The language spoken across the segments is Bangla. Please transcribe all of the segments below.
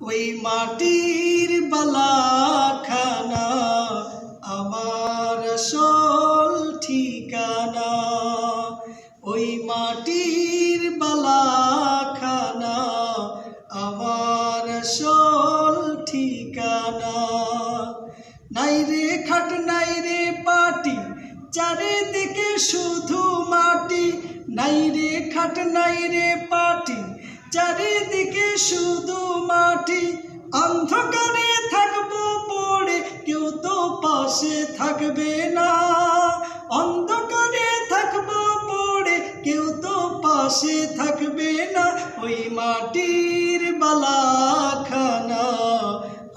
ওই মাটির বালাখানা আমার আসল ঠিকানা। ওই মাটির বালাখানা আমার আসল ঠিকানা। নাই রে খাট নাই রে পাটি, চারিদিকে শুধু মাটি। নাই রে খাট নাই রে পাটি, চারিদিকে শুধু মাটি। অন্ধকারে থাকবো পড়ে, কেউ তো পাশে থাকবে না। অন্ধকারে থাকবো পড়ে, কেউ তো পাশে থাকবে না। ওই মাটির বালাখানা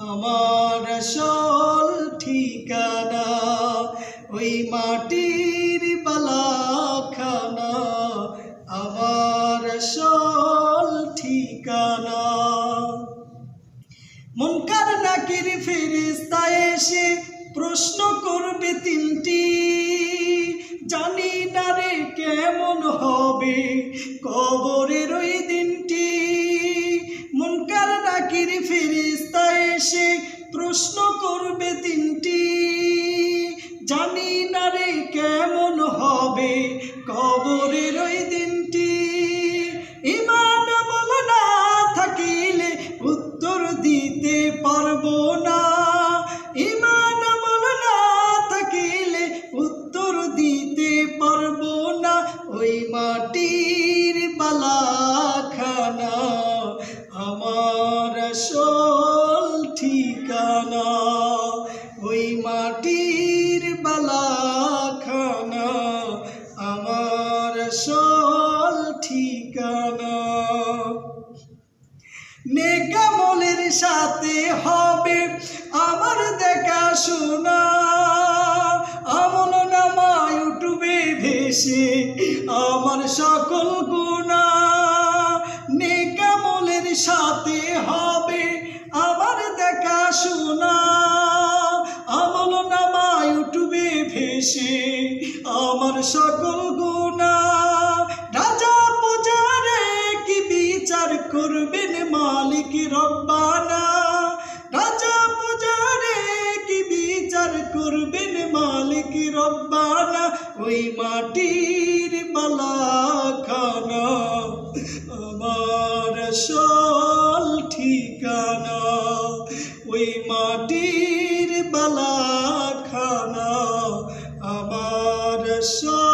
আমার আসল ঠিকানা। ওই মাটির বালাখানা আমার আসল ঠিকানা। মুনকার নাকির ফেরেশতা এসে প্রশ্ন করবে তিনটি, জানি না রে কেমন হবে কবরের ওই দিনটি। মুনকার নাকির ফেরেশতা এসে প্রশ্ন করবে তিনটি, জানি না রে কেমন হবে কবরের ওই দিনটি। ঈমান আমল না থাকিলে উত্তর দিতে পারবো না। ঈমান আমল না থাকিলে উত্তর দিতে পারবো না। ওই মাটির বালাখানা আমার আসল ঠিকানা। ওই মাটির বালাখানা আমার আসল ঠিকানা। নেক আমলের সাথে হবে আমার দেখাশোনা, আমল নামায় উঠবে ভেসে আমার সকল গুনাহ। নেক আমলের সাথে হবে আমার দেখাশোনা, আমল নামায় উঠবে ভেসে আমার সকল গুনাহ। রাজা প্রজারে কি বিচার করবেন মালিক রব্বানা। রাজা প্রজারে কি বিচার করবেন মালিক রব্বানা। ওই মাটির বালাখানা আমার আসল ঠিকানা। ওই মাটির বালাখানা আমার আসল